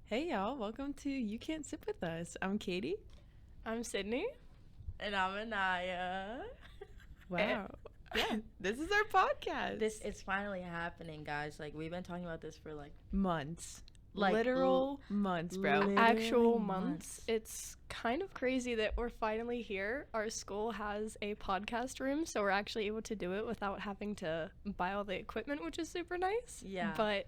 Hey y'all, welcome to You Can't Sip With Us. I'm Katie. I'm Sydney. And I'm Anaya. Wow. Yeah, this is our podcast. This is finally happening, guys. Like, we've been talking about this for months. Like, literal months, bro. literally Actual months. months. It's kind of crazy that we're finally here. Our school has a podcast room, so we're actually able to do it without having to buy all the equipment, which is super nice. Yeah. But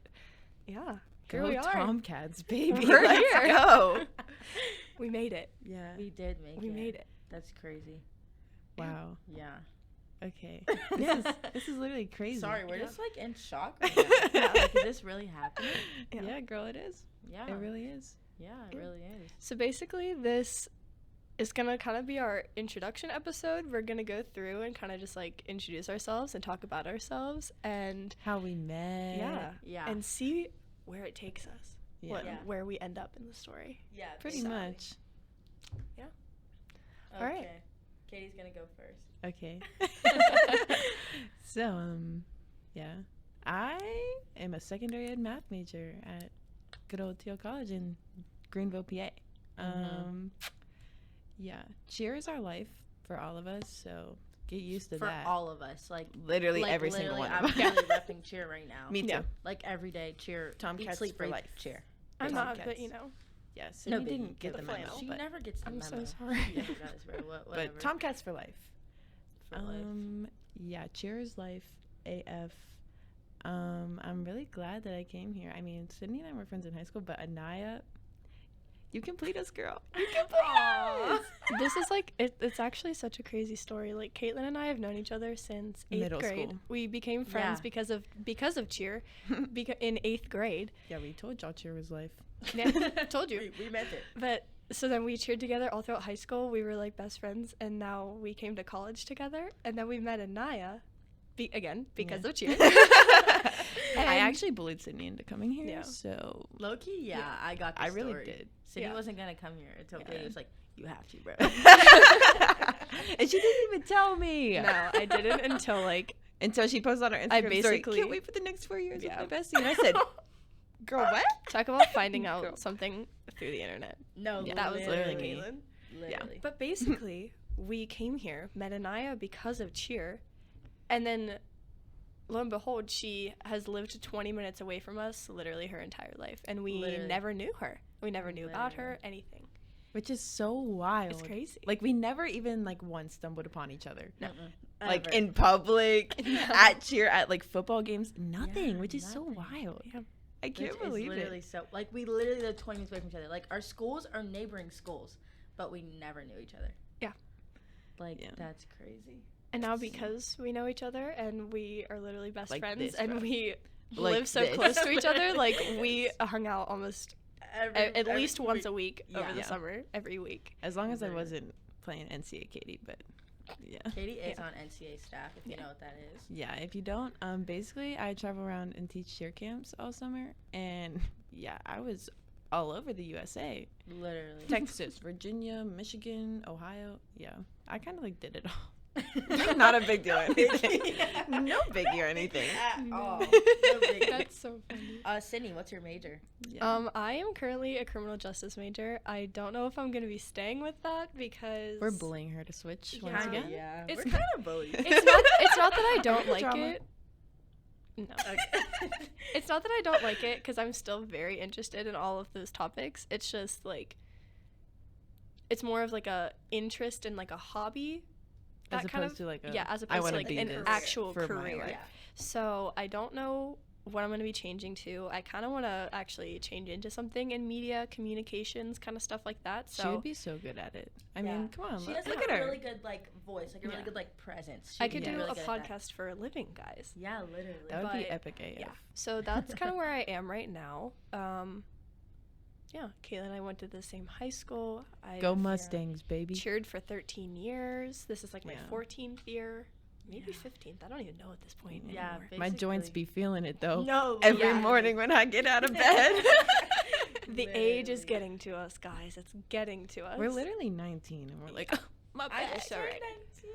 yeah, here Go we are. Tomcats, baby. We're Let's here. go. We made it. Yeah. We did make it. We made it. That's crazy. Wow. Yeah. Okay. This is literally crazy. Sorry, we're Yeah. just like in shock right now. Yeah, like, is this really happening? Yeah, girl, it is. Yeah. It really is. Yeah, it really is. So basically, this is going to kind of be our introduction episode. We're going to go through and kind of just like introduce ourselves and talk about ourselves and How we met. Yeah. and see where it takes us. Yeah. Yeah. Where we end up in the story. Yeah. Pretty basically. much. Okay. All right. Katie's gonna go first. Okay. So, yeah. I am a secondary ed math major at good old Teal College in Greenville, PA. Yeah. Cheer is our life for all of us, so get used to For that. all of us, like Literally like, every single literally, one of I'm us. really repping cheer right now. Me too. Yeah. Like every day, cheer. Tomcats eat, sleep, for breathe, life. cheer. I'm Tomcats. not, but you know. Yeah, Sydney biggie. didn't get The the memo, flannel. She but, never gets the I'm memo. so sorry. Yeah, she does, bro. Whatever. but Tomcats for life. For life. Yeah, cheer is life AF. I'm really glad that I came here. I mean, Sydney and I were friends in high school, but Anaya, you complete us, girl. You complete us. This is like it's actually such a crazy story. Like Caitlin and I have known each other since 8th Middle grade. school. We became friends Yeah. because of cheer in 8th grade. Yeah, we told y'all cheer was life. Yeah, told you. We meant it. But so then we cheered together all throughout high school. We were like best friends, and now we came to college together. And then we met Anaya, because Yeah. of cheer. I And- actually bullied Sydney into coming here, Yeah. so Low key, yeah, Yeah. I got the I really story. did. Sydney Yeah. wasn't gonna come here until Yeah. Katie was like, "You have to, bro." and she didn't even tell me. No, I didn't until like Until she posted on her Instagram I story, basically- can't wait for the next 4 years Yeah. with my bestie. And I said, girl, what? talk about finding Girl. out something through the internet. No, Yeah. That was literally Literally. Caitlin. Literally. But basically, we came here, met Anaya because of cheer, and then lo and behold, she has lived 20 minutes away from us literally her entire life, and we Literally. never knew her. We never knew about her, Literally. anything. Which is so wild. It's crazy. Like, we never even, like, once stumbled upon each other. No. Like, Ever. in public, Yeah. at cheer, at, like, football games, nothing, Yeah, which is so nothing. wild. Yeah. I Which can't is believe literally it. so. Like, we literally live 20 minutes away from each other. Like, our schools are neighboring schools, but we never knew each other. Yeah. Like, Yeah. that's crazy. And now because we know each other and we are literally best Like friends this, and bro. we Like live so this. close to each other, like we hung out almost at Every least once a week. week over the Yeah. summer, every week. As long as I Literally. wasn't playing NCAA Katie, but yeah. Katie is Yeah. on NCA staff, if you Yeah. know what that is. Yeah, if you don't, basically I travel around and teach cheer camps all summer, and yeah, I was all over the USA. Literally. Texas, Virginia, Michigan, Ohio. Yeah, I kind of like did it all. Not a big deal or anything. No biggie or anything. At No. all. No biggie. That's so funny. Sydney, what's your major? Yeah. I am currently a criminal justice major. I don't know if I'm gonna be staying with that because We're bullying her to switch once Yeah. again. Yeah. It's We're kind of bullies. It's not that I don't like Drama. it. No. Okay. It's not that I don't like it because I'm still very interested in all of those topics. It's just like it's more of like a interest and like a hobby. As That kind opposed of to like a, yeah, as I opposed to wanna like be an this actual for my career. life. Yeah. So I don't know what I'm going to be changing to. I kind of want to actually change into something in media, communications, kind of stuff like that. So She would be so good at it. I Yeah. mean, come on, She look has at like a her. really good like voice, like a really Yeah. good like presence. I She'd could be do really a good at that. podcast for a living, guys. Yeah, literally. That would be but- epic AF. Yeah. So that's kind of where I am right now. Yeah, Kayla and I went to the same high school. I Go Mustangs, baby. cheered for 13 years. This is like my Yeah. 14th year, maybe Yeah. 15th. I don't even know at this point Yeah, anymore. My joints basically. be feeling it though. No, Every yeah. morning when I get out of bed. The age is Literally. getting to us, guys. It's getting to us. We're literally 19 and we're like, my I back. just already. turned 19.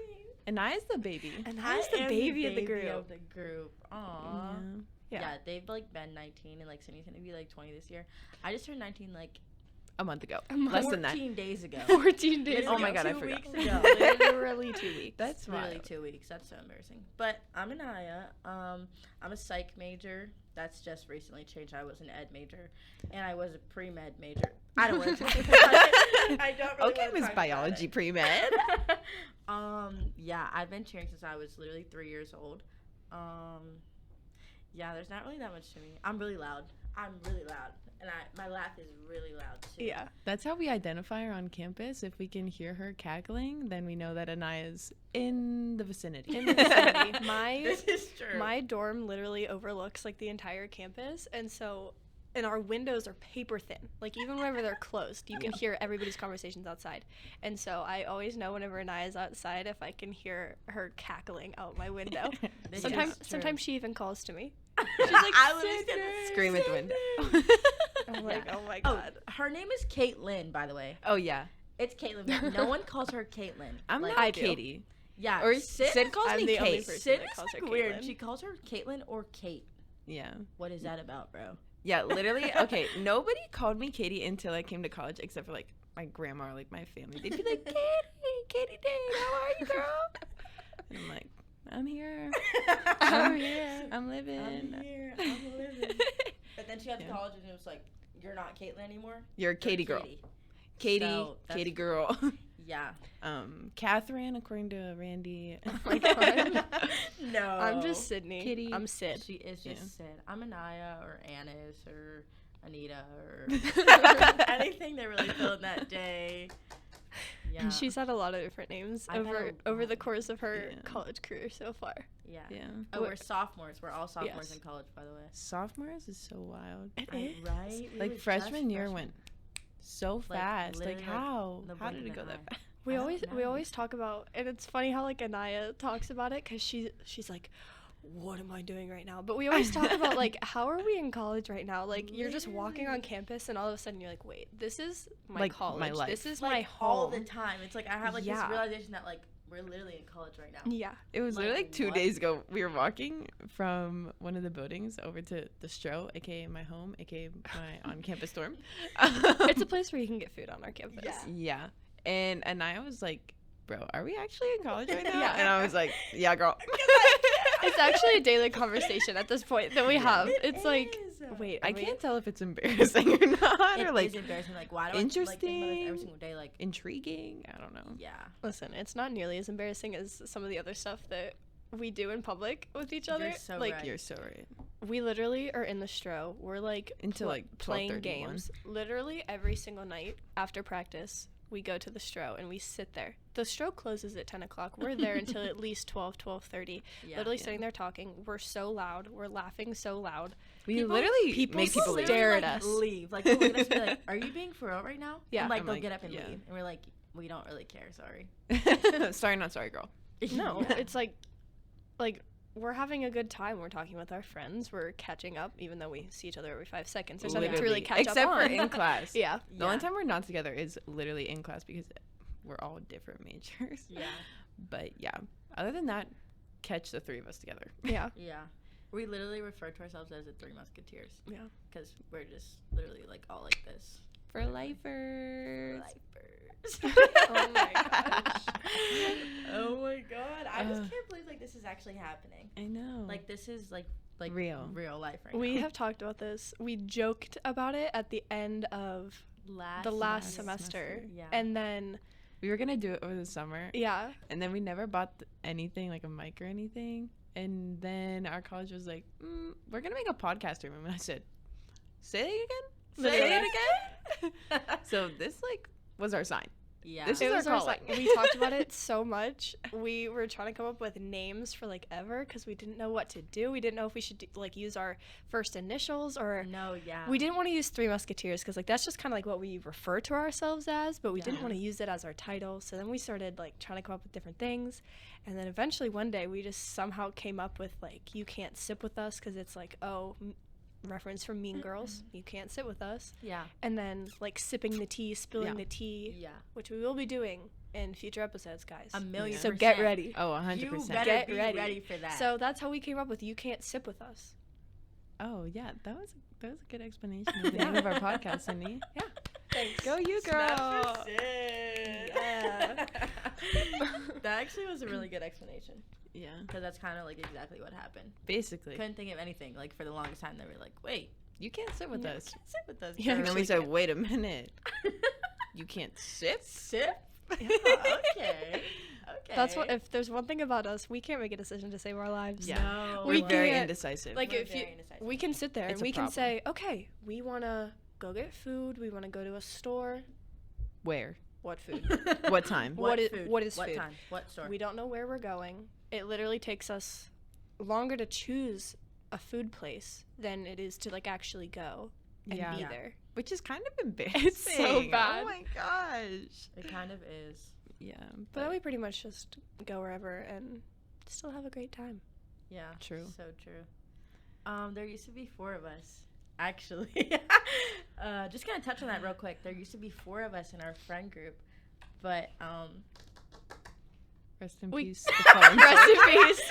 And Naya's the baby. And I that's the am baby of the baby group. of the group. Aw. Yeah. Yeah, they've like been 19, and like Sydney's gonna be like 20 this year. I just turned 19 like A month ago. A month. Less than that. 14 days ago. 14 days Oh my ago. God, I 2 forgot. weeks ago. Literally 2 weeks. That's Literally wild. 2 weeks. That's so embarrassing. But I'm Anaya. I'm a psych major. That's just recently changed. I was an ed major, and I was a pre-med major. I don't want to talk about it. I don't really Okay, wanna Miss talk about Biology it. pre-med. Yeah, I've been cheering since I was literally 3 years old. Yeah, there's not really that much to me. I'm really loud. And my laugh is really loud too. Yeah. That's how we identify her on campus. If we can hear her cackling, then we know that Anaya's in the vicinity. In the vicinity. My This is true. my dorm literally overlooks like the entire campus, and our windows are paper thin. Like even whenever they're closed, you can hear everybody's conversations outside. And so I always know whenever Anaya's outside if I can hear her cackling out my window. This sometimes is true. sometimes she even calls to me. She's like, I was just gonna Scream at the window. I'm like, Yeah. oh my Oh, god. her name is Caitlin, by the way. Oh yeah, It's Caitlin. But no one calls her Caitlin. I'm Like, not I do. Katie. Yeah. Or Sid, Sid calls I'm me the only Kate. person Sid that is calls her like weird. Caitlin. She calls her Caitlin or Kate. Yeah, What is that about, bro? yeah. Literally, okay. Nobody called me Katie until I came to college, except for like my grandma or like my family. They'd be like, Katie Dane, how are you, girl? And I'm like, I'm here. I'm here. I'm living. I'm here. I'm living. But then she got to Yeah. college and it was like, you're not Caitlin anymore. You're a You're Katie girl. Katie. Katie, So, that's Katie cool. girl. Yeah. Catherine, according to Randy. Oh my God. No. I'm just Sydney. Kitty. I'm Sid. She is just Yeah. Sid. I'm Anaya or Anis or Anita or anything they're really feeling that day. Yeah. And she's had a lot of different names I've had over a the course of her Yeah. college career so far. Yeah. Yeah. Oh, we're sophomores. We're all sophomores Yes. in college, by the way. Sophomores is so wild. Right? We Like were just freshman year freshmen. went so Like, fast. Like literally, how? the How blink did it of go an that eye. fast? We I always don't we know. always talk about, and it's funny how like Anaya talks about it because she's like, what am I doing right now? But we always talk about like, how are we in college right now? Like you're just walking on Literally. campus and all of a sudden you're like, wait, this is my Like, my college. life. This is Like, my home. all the time. It's like I have like Yeah. this realization that like we're literally in college right now. Yeah. It was Like, literally like 2 what? days ago. We were walking from one of the buildings over to the Stro, aka my home, aka my on-campus dorm. It's a place where you can get food on our campus. Yeah. Yeah. And Anaya was like, bro, are we actually in college right now? Yeah. And I was like, yeah, girl. It's actually a daily conversation at this point that we have. It It's like, is. wait, I are we- can't tell if it's embarrassing or not. It or is like embarrassing. Like why do I like think about this every interesting. single day? Like intriguing. I don't know. yeah. Listen, it's not nearly as embarrassing as some of the other stuff that we do in public with each other. You're so like right. You're so right. we literally are in the Stro. We're like Until like playing 12:31. games. Literally every single night after practice, we go to the Stro and we sit there. The Stro closes at 10 o'clock. We're there until at least 12:30. Yeah. Literally Yeah. sitting there talking. We're so loud. We're laughing so loud. We People- literally people make people leave. stare literally, at like, us. Leave. Like they'll look at us and be like, "Are you being for real right now?" Yeah. And like I'm they'll like, get up and yeah. leave, and we're like, "We don't really care. Sorry." Sorry, not sorry, girl. No, Yeah. it's like we're having a good time. We're talking with our friends. We're catching up, even though we see each other every 5 seconds. There's nothing to really catch Except up for on. in class. Yeah. The only time we're not together is literally in class because we're all different majors. Yeah. But yeah, other than that, catch the three of us together. Yeah. Yeah. We literally refer to ourselves as the Three Musketeers. Yeah. Because we're just literally like all like this. For lifers. Lifers. Oh my gosh. Oh my god. I just Ugh. can't believe like this is actually happening. I know. Like this is like Real. life right We now. have talked about this. We joked about it at the end of the last semester. Yeah. And then, we were gonna do it over the summer, yeah. and then we never bought anything like a mic or anything. And then our college was like, "We're gonna make a podcast room," and I said, "Say it again. Say Literally. it again." So this like was our sign. yeah. This It is was our our calling. we talked about it so much. We were trying to come up with names for like ever because we didn't know what to do. We didn't know if we should like use our first initials or no, yeah. we didn't want to use Three Musketeers because like that's just kind of like what we refer to ourselves as, but we didn't Yeah. want to use it as our title. So then we started like trying to come up with different things, and then eventually one day we just somehow came up with like "You Can't Sip with Us" because it's like reference from Mean Girls. You can't sit with us, Yeah. and then like sipping the tea, spilling Yeah. the tea, Yeah. which we will be doing in future episodes, guys. A million. So percent. get ready. Oh, You 100%. better Get be ready. ready for that. So that's how we came up with "You Can't Sip with Us." Oh yeah, that was a good explanation of the name of our podcast, Cindy. Thanks. Go you, girl. Yeah. That actually was a really good explanation Yeah, because that's kind of like exactly what happened. basically. Couldn't think of anything. Like for the longest time, they were like, "Wait, You can't sit with you us. can't sit with us." Yeah, And then we girl." said, wait a minute. You can't sip? Sip. Yeah, okay. Okay. That's what. If there's one thing about us, we can't make a decision to save our lives. Yeah. No. We're We very can't- indecisive. Like We're if you, very indecisive. we can sit there It's and a we can problem. say, okay, we want to go get food. We want to go to a store. Where? What food? What time? What is- food? what is what food? time? What store? We don't know where we're going. It literally takes us longer to choose a food place than it is to like actually go and Yeah. be Yeah. there. Which is kind of embarrassing. It's so bad. Oh my gosh. It kind of is. Yeah, But then we pretty much just go wherever and still have a great time. Yeah. True. So true. There used to be 4 of us. Actually, just gonna touch on that real quick. There used to be 4 of us in our friend group, but Rest in We- peace. the fallen Rest in soldiers.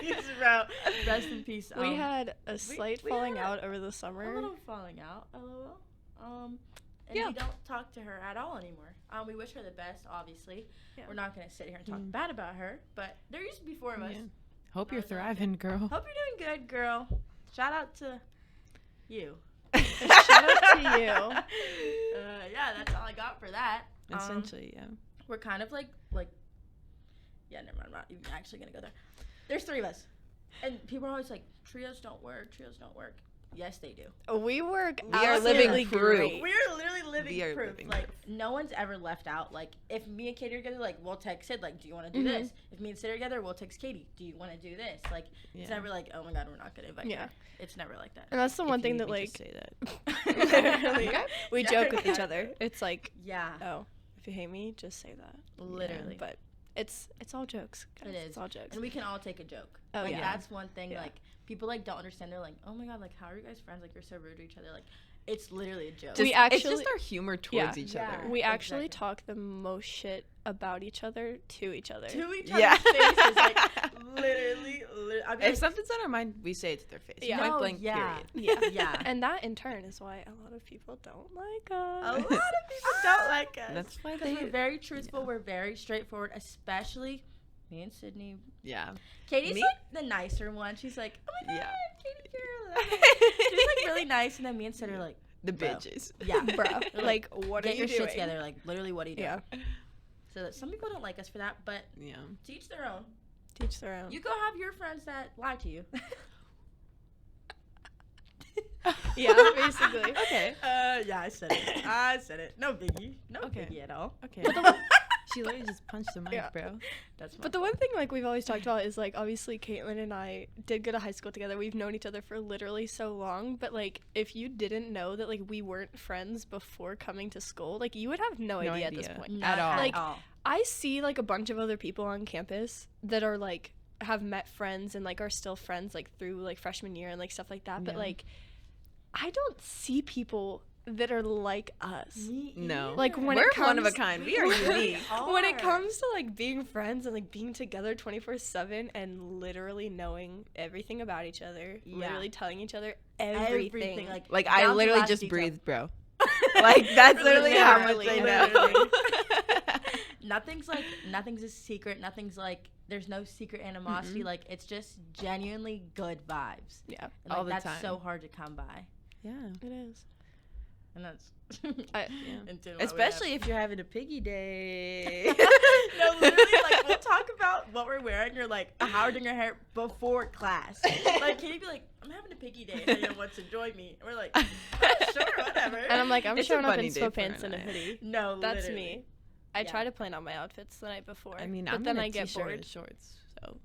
peace, bro. Rest in peace. We had a slight we falling had out over the a summer. little falling out, lol. And Yeah. we don't talk to her at all anymore. We wish her the best, obviously. Yeah. We're not gonna sit here and talk Mm. bad about her, but there used to be 4 of us. Yeah. Hope you're How's that? thriving, girl. Hope you're doing good, girl. Shout out to you. Shout out to you. Yeah, that's all I got for that. Essentially, yeah. We're kind of like yeah, never mind. I'm not even actually gonna go there. There's 3 of us, and people are always like, trios don't work. Trios don't work. Yes, they do. We work We are absolutely living proof. great. We're literally living We are proof. living Like proof. no one's ever left out. Like if me and Katie are together, like we'll text Sid, like, do you want to do Mhm. this? If me and Sid are together, we'll text Katie, do you want to do this? Like it's Yeah. never like, oh my god, we're not gonna invite Yeah. her. It's never like that. And that's the If one you thing need that me, like just say that. literally Okay. we Yeah. joke with each other. It's like, Yeah, oh, if you hate me, just say that. literally. But it's all jokes. Guys. It is. It's all jokes. And we can all take a joke. Oh, like, yeah. That's one thing, Yeah. like, people, like, don't understand. They're like, oh, my God, like, how are you guys friends? Like, you're so rude to each other. Like, it's literally a joke. We It's actually- just our humor towards Yeah. each Yeah. other. We actually Exactly. talk the most shit about each other to each other. to each Yeah. other's faces. Like, literally. I'd be If like, something's on our mind, we say it to their face. Yeah. Point No, blank, yeah. period. Yeah. Yeah. And that in turn is why a lot of people don't like A us. lot of people don't like us. That's why Because they... we're very truthful. yeah. We're very straightforward, especially me and Sydney. Yeah. Katie's Me? like the nicer one. She's like, oh my God, Yeah. Katie girl. She's like really nice. And then me and Sid are like, The Bro. bitches. yeah. Bro, We're like, what are get you your doing? shit together. Like, literally, what are you doing? Yeah. So that some people don't like us for that, but Yeah. to each their own. Teach their own. You go have your friends that lie to you. Yeah, basically. Okay. Yeah, I said it. I said it. No biggie. No Okay. biggie at all. Okay. She literally just punched the mic, Yeah. bro. That's my But the one thing like we've always talked about is like obviously Caitlin and I did go to high school together. We've known each other for literally so long, but like if you didn't know that like we weren't friends before coming to school, like you would have no idea at this point. Not at all. Like, I see like a bunch of other people on campus that are like have met friends and like are still friends like through like freshman year and like stuff like that, but Yeah. like I don't see people that are like us. Me No. either. Like, when We're it one of a comes- kind. We are unique. When it are. comes to like being friends and like being together 24/7 and literally knowing everything about each other, Yeah. literally telling each other everything. like I down to literally last just detail. breathe, bro. Like, that's literally how much Literally, I know. literally. Nothing's a secret. Nothing's like there's no secret animosity. Mm-mm. Like it's just genuinely good vibes. Yeah, And, like, All the that's time. so hard to come by. Yeah. it is. And that's I- Yeah. into what we Especially have. if you're having a piggy day. No, literally, like we'll talk about what we're wearing or like how we're doing our hair before class. Like Katie be like, I'm having a piggy day. Anyone wants to join me? And we're like, oh, sure, whatever. And I'm like, I'm It's a showing up bunny in day for sweatpants and a Renee. hoodie. no, That's literally. me. I Yeah. try to plan out my outfits the night before. I mean, but I'm then in a I get t-shirt bored. and shorts, so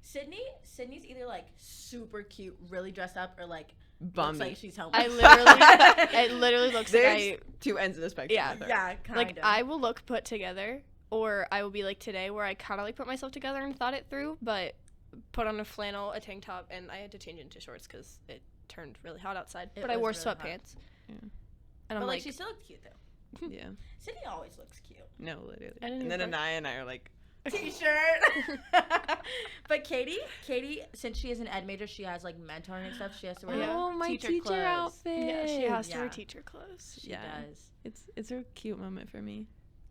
Sydney's either like super cute, really dressed up, or like bummy. looks like she's homeless. I literally, it literally looks like There's I two ends of the spectrum. Yeah. with her. yeah, kind like of. I will look put together, or I will be like today where I kind of like put myself together and thought it through, but put on a flannel, a tank top, and I had to change it into shorts because it turned really hot outside. It But I wore was really hot. sweatpants. Yeah. And but I'm like, like, she still looks cute though. Yeah. Sydney always looks cute. No, literally. I didn't And then even Anaya and I are like, T-shirt. But Katie, since she is an ed major, she has like mentoring and stuff. She has to wear Oh, my teacher teacher clothes. outfit. Yeah, she has to wear Yeah. teacher clothes. She Yeah. does. It's a cute moment for me.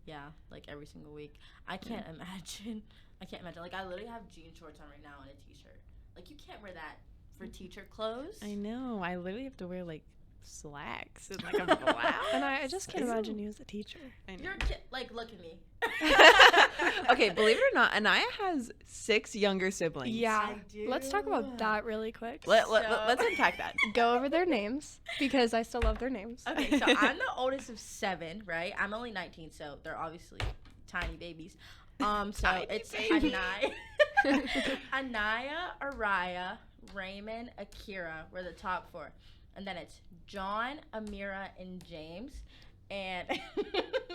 Yeah, like every single week. I can't imagine. Like I literally have jean shorts on right now and a t-shirt. Like you can't wear that for teacher clothes. I know. I literally have to wear like slacks and like a blouse. And I just can't Ew. imagine you as a teacher. I know. You're a kid. Like look at me. Okay, believe it or not, Anaya has 6 younger siblings. Yeah. I do. Let's talk about that really quick. Let's So- unpack that. Go over their names because I still love their names. Okay, so I'm the oldest of 7, right? I'm only 19, so they're obviously tiny babies. So Tiny it's baby. Anaya, Araya, Raymond, Akira were the top 4. And then it's John, Amira, and James. And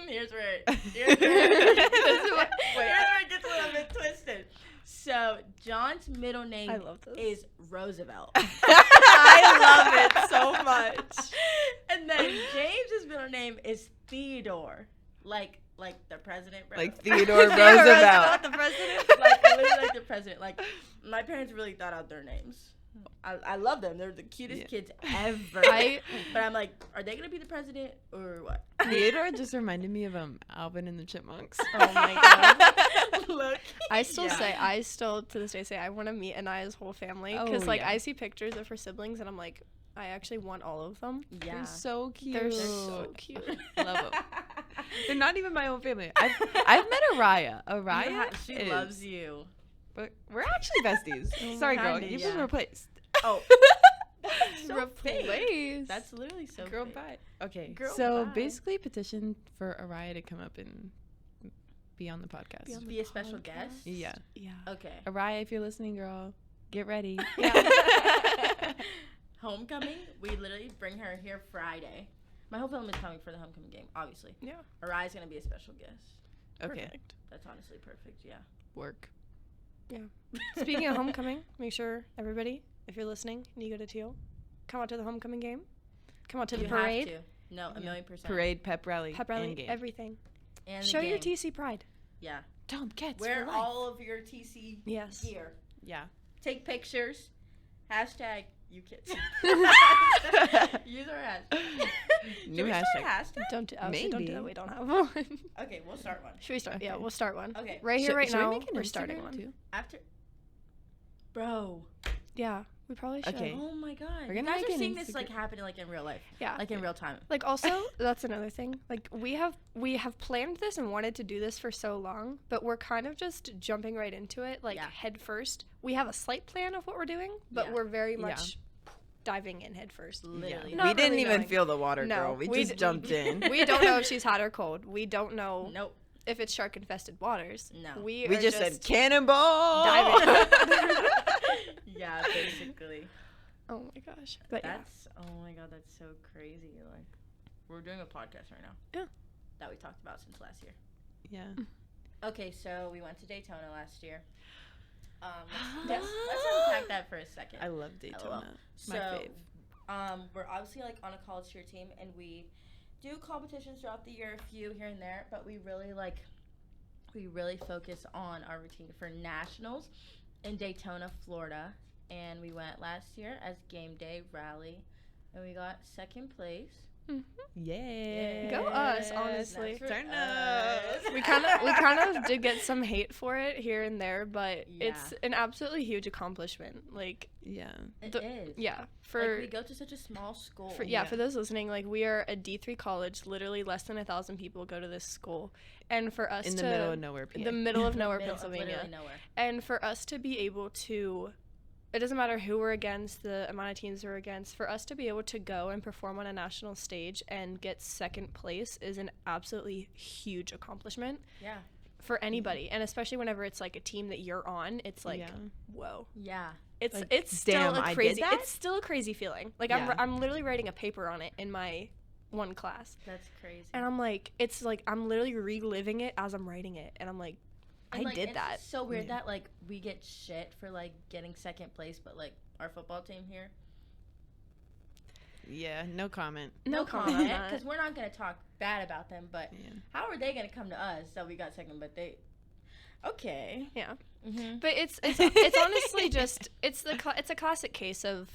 here's where it gets a little bit twisted. So John's middle name I love this. is Roosevelt. I love it so much. And then James's middle name is Theodore. Like the president, bro. Like Theodore Roosevelt. the president. Like literally like the president. Like my parents really thought out their names. I love them. They're the cutest kids ever. But I'm like, are they gonna be the president or what? Theodore just reminded me of Alvin and the Chipmunks. Oh my god. Look. I still Yeah. to this day say I want to meet Anaya's whole family because Oh, like yeah. I see pictures of her siblings and I'm like, I actually want all of them. Yeah. They're so cute. They're so cute. Love them. They're not even my own family. I've met Araya. Araya, She is, loves you. But we're actually besties. Sorry, girl. Kinda, You've yeah. been replaced. Oh. So fake. Replace. That's literally so Girl, fake. bye. Okay. Girl, so bye. basically, petition for Araya to come up and be on the podcast. Be on Be a special guest. Yeah. Yeah. Okay. Araya, if you're listening, girl, get ready. Homecoming, we literally bring her here Friday. My whole family is coming for the homecoming game, obviously. Yeah. Araya's gonna be a special guest. Okay. Perfect. That's honestly perfect, yeah. Work. Speaking of homecoming, make sure everybody, if you're listening and you go to Teal, come out to the homecoming game. Come out to the You parade, have to. No, a Yeah. 1,000,000%. Parade, pep rally, pep rally, and game. everything. And the Show your game. TC pride. Yeah. Tom Cats Wear for life. all of your TC Yes. gear. Yeah. Take pictures. Hashtag you kids. Use our hashtag. New Should we start a hashtag. hashtag? Don't do, don't do Maybe. that. We don't have one. Okay, we'll start one. Should we start? Yeah, Okay. we'll start one. Okay. Right here, Should- right should we now, make an we're starting Instagram one. too? After. Bro. Yeah, we probably should. Okay. Oh my god. We're You gonna guys make are an seeing this Instagram- like happening like in real life. Yeah. Like in real time. Like also, that's another thing. Like we have planned this and wanted to do this for so long, but we're kind of just jumping right into it, like Yeah. head first. We have a slight plan of what we're doing, but Yeah. we're very Yeah. much diving in head first. Literally. Yeah. Not We didn't really even knowing. feel the water, No, girl. We we just d- jumped in. We don't know if she's hot or cold. We don't know Nope. if it's shark infested waters. No. We We are just said cannonball. diving. Yeah, basically. Oh my gosh. But yeah. That's oh my god, that's so crazy. Like we're doing a podcast right now. Yeah. That we talked about since last year. Yeah. Okay, so we went to Daytona last year. Let's unpack that for a second. I love Daytona. So, My fave. we're obviously like on a college cheer team, and we do competitions throughout the year, a few here and there, but we really focus on our routine for nationals in Daytona, Florida, and we went last year as game day rally, and we got second place. Yeah. Go us, honestly. That's for Turn us. we kind of did get some hate for it here and there, but it's an absolutely huge accomplishment. Like Yeah. It the- is. yeah, Like, we go to such a small school. for those listening, like we are a D3 college. Literally less than 1,000 people go to this school, and for us In the to middle of nowhere, PA. the middle of nowhere, Middle of Pennsylvania, literally nowhere. and for us to be able to. It doesn't matter who we're against, the amount of teams we're against. For us to be able to go and perform on a national stage and get second place is an absolutely huge accomplishment Yeah. for anybody. And especially whenever it's like a team that you're on, it's like, Yeah. whoa. Yeah. It's Like, it's still damn, I a did crazy. that? It's still a crazy feeling. Like Yeah. I'm literally writing a paper on it in my one class, That's crazy. and I'm like, it's like I'm literally reliving it as I'm writing it, and I'm like, And, I like, did it's that. just so weird Yeah. that like we get shit for like getting second place, but like our football team here, Yeah. No comment. No comment on that. because we're not gonna talk bad about them. But Yeah. how are they gonna come to us that we got second? But they, Okay. Yeah. Mm-hmm. But it's honestly just it's a classic case of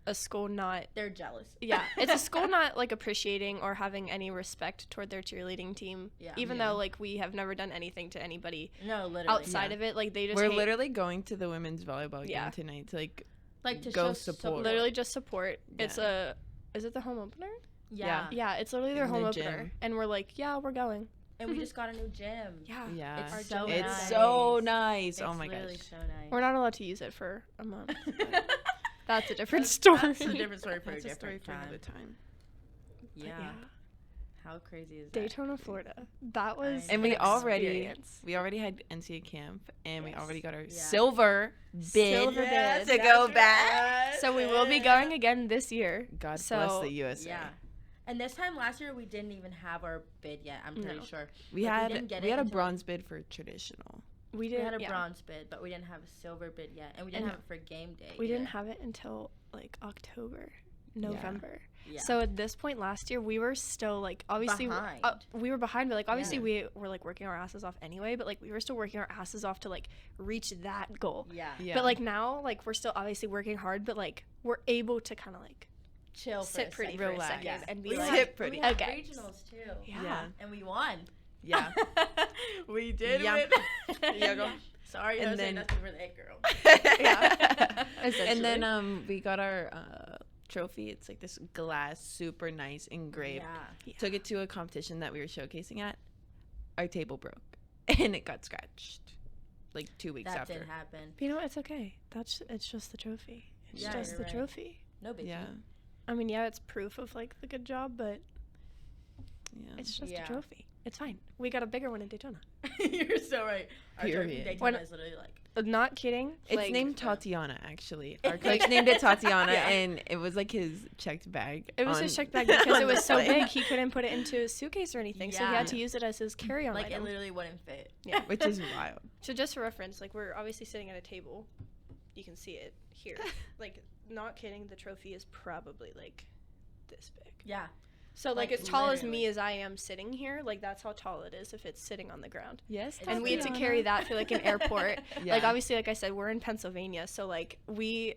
a school not They're jealous. yeah, it's a school not like appreciating or having any respect toward their cheerleading team. Yeah. Even Yeah. though like we have never done anything to anybody No, literally. outside of it, like they just We're hate- literally going to the women's volleyball Yeah. game tonight to like like to go show support. literally just support. It's Yeah. is it the home opener? Yeah. Yeah, it's literally their In home the opener, gym. and we're like, yeah, we're going. And we just got a new gym. Yeah. Yeah. It's Our so gym nice. is- so nice. It's Oh my literally gosh. so nice. We're not allowed to use it for a month. That's a different story. That's a different story for That's a a story different for time. another time. Yeah. How crazy is that? Daytona, Florida. That was And an we already experience. had NCAA camp, and we Yes. already got our Yeah. silver bid Silver bid. to go back. So we will be going again this year. God So- bless the USA. Yeah. And this time last year we didn't even have our bid yet. I'm pretty No. sure. We Like, we had didn't get we it had a until- bronze bid for traditional. We We did had a yeah. bronze bid, but we didn't have a silver bid yet, and we didn't And have it for game day. We didn't either. have it until like October, November. Yeah. So at this point last year, we were still like obviously Behind. we were behind, but like obviously Yeah. we were like working our asses off anyway. But like we were still working our asses off to like reach that goal. yeah. Yeah. But like now, like we're still obviously working hard, but like we're able to kind of like Chill. sit for pretty a for a Relax. second Yeah. and be We like, Sit had, pretty. We had Okay. regionals too. yeah. And we won. Yeah. we did Yeah. win. Yeah, go. Sorry, And Jose, then- nothing for that girl. Yeah. And then we got our trophy. It's like this glass, super nice engraved. Yeah. Took it to a competition that we were showcasing at. Our table broke, and it got scratched like 2 weeks That after. did happen. But you know what? It's okay. It's just the trophy. It's Yeah, just you're the right. trophy. No big Yeah. I mean, yeah, it's proof of like the good job, but Yeah. it's just Yeah. a trophy. It's fine. We got a bigger one in Daytona. You're so right. Our trophy Period. in Daytona When- is literally like Not kidding. It's like, named Tatiana, actually. Our coach named it Tatiana, Yeah. and it was like his checked bag. It was on- his check bag because on it was the so plane. big he couldn't put it into his suitcase or anything, so he Yeah. had to use it as his carry-on like it item. literally wouldn't fit. Yeah. Which is wild. So just for reference, like we're obviously sitting at a table. You can see it here. Like, not kidding, the trophy is probably like this big. Yeah. So like, Like, as tall as literally. me as I am sitting here, like that's how tall it is if it's sitting on the ground. Yes. And we had to carry that to like an airport. Yeah. Like obviously, like I said, we're in Pennsylvania, so like we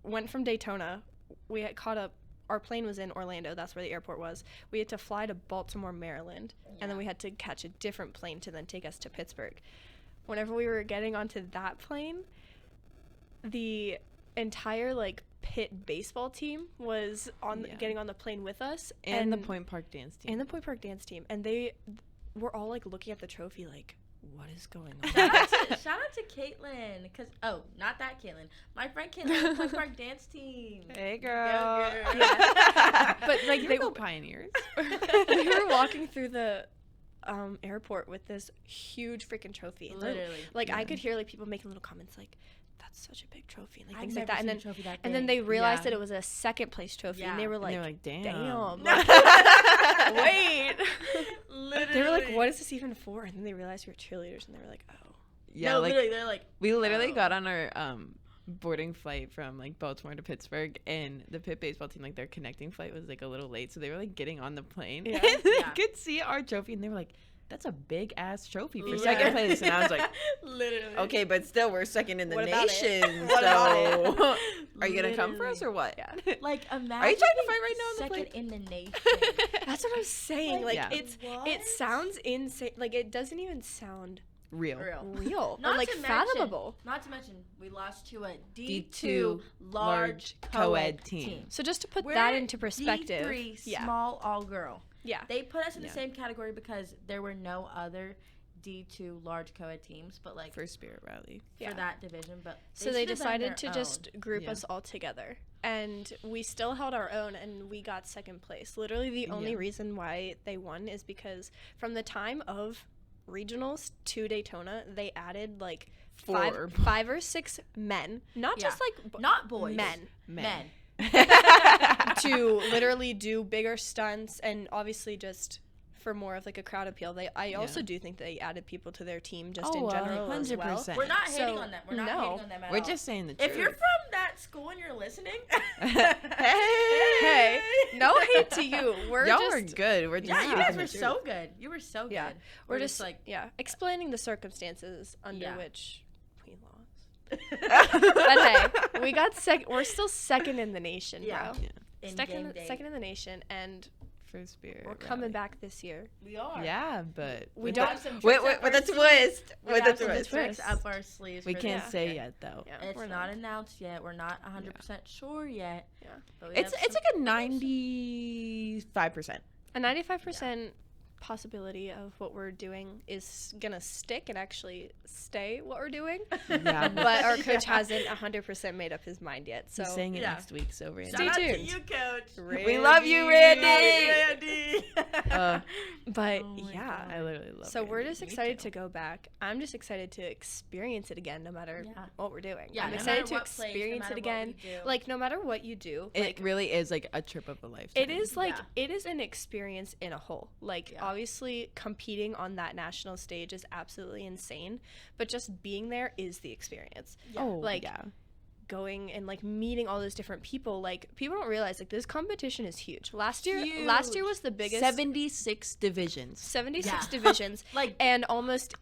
went from Daytona. We had caught up. Our plane was in Orlando. That's where the airport was. We had to fly to Baltimore, Maryland, and then we had to catch a different plane to then take us to Pittsburgh. Whenever we were getting onto that plane, the entire like Pitt baseball team was on Yeah. getting on the plane with us, and the Point Park dance team. and the Point Park dance team, and they were all like looking at the trophy like, what is going on? Shout out to Caitlin, cause not that Caitlin, my friend Caitlin, Point Park dance team. Hey, Go, girl. girl. Yeah. But, like, You're they- no pioneers. We were walking through the airport with this huge freaking trophy. And Literally. like I Yeah. could hear like people making little comments like, "That's such a big trophy," and like I've things never like that. seen And a trophy that then big. they realized Yeah. that it was a second place trophy, and Yeah. they were And like, they're like, damn. "Damn!" No. Wait. Literally. They were like, "What is this even for?" And then they realized we were cheerleaders, and they were like, "Oh." Yeah, no, like literally, they're like, we literally oh. got on our boarding flight from like Baltimore to Pittsburgh, and the Pitt baseball team, like their connecting flight was like a little late, so they were like getting on the plane, Yeah. and they Yeah. could see our trophy, and they were like, "That's a big ass trophy for Yeah. second place," and I was like, literally. "Okay, but still, we're second in the What about it? nation, What about so are you gonna come for us or what?" Yeah. Like, imagine Are you trying to being fight right now on the second plane? in the nation. That's what I was saying. Like Yeah. it What? sounds insane. Like it doesn't even sound Real. real Not or like to mention- fathomable. Not to mention, we lost to a D2 D2 large co-ed co-ed team. team. So just to put We're that into perspective, D3 yeah, small all girl. yeah, They put us in the Yeah. same category because there were no other D2 large co-ed teams, but like For Spirit Rally. yeah. for that division. But So they should have done decided their to own. just group Yeah. us all together, and we still held our own, and we got second place. Literally, the only Yeah. reason why they won is because from the time of regionals to Daytona, they added like Four. five or six men, not Yeah. just like not boys, men. men. To literally do bigger stunts and obviously just for more of like a crowd appeal. I also Yeah. do think they added people to their team just Oh, in general as well. 100%. We're not hating So, on them. We're not no. hating on them at We're all. just saying the If truth. you're from that at school and you're listening. Hey, no hate to you. We're Y'all just were good. We're just Yeah, you speaking guys the were truth. so good. You were so good. Yeah. We're just like, explaining the circumstances under Yeah. which we lost. But hey, we got we're still second in the nation, Yeah. bro. in Second game day. second in the nation, and For Spirit. we're coming Rally. back this year. We are. Yeah, but We with don't- the- have some Wait, tricks wait, up with our a sleeves. twist. We With a have some twist. tricks up our sleeves. We for can't this. say yet though. Yeah, It's we're not announced yet. We're not 100% sure yet. Yeah. But we It's have it's some like a information. 95%. A 95% possibility of what we're doing is gonna stick and actually stay what we're doing. Yeah, But our coach Yeah. hasn't 100% made up his mind yet. So He's saying it yeah. next week, so Randy. Stay Shout out to tuned. you, Coach. We love you, Randy. Randy. But Oh my yeah. God. I literally love So we're Randy. just Me excited too. to go back. I'm just excited to experience it again, no matter Yeah. what we're doing. Yeah, I'm no excited matter to what place, no experience matter it what again. we do. Like no matter what you do, It like really is like a trip of a lifetime. it is like Yeah. it is an experience in a whole. Like Yeah. obviously competing on that national stage is absolutely insane, but just being there is the experience. Yeah. Oh, like, yeah. Going and like meeting all those different people, like people don't realize like this competition is huge. Last year Huge. was the biggest 76 divisions. 76 Yeah. divisions Like, and almost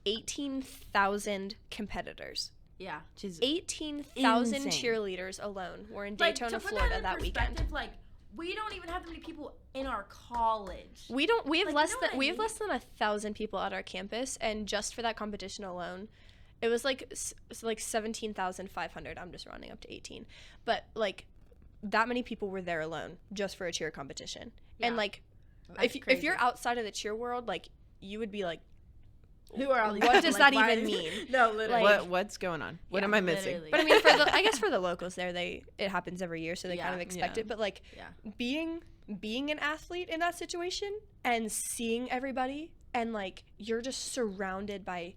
18,000 competitors. yeah. Which is 18,000 Insane. cheerleaders alone were in Like, Daytona, to put Florida in that weekend. perspective, like, we don't even have that many people in our college. We have Like, you less know than what I we have mean? less than 1,000 people at our campus, and just for that competition alone, it was like like 17,500. I'm just rounding up to 18, but like that many people were there alone just for a cheer competition. Yeah. And like That's if you're crazy. outside of the cheer world, like you would be like, Who are all these what people? does Like, that why even are mean? these- No, literally. like- what's going on? What Yeah, am I missing? Literally. but I mean for the I guess for the locals there, it happens every year, so they kind Yeah. of expect Yeah. it. But like Yeah. being an athlete in that situation and seeing everybody, and like you're just surrounded by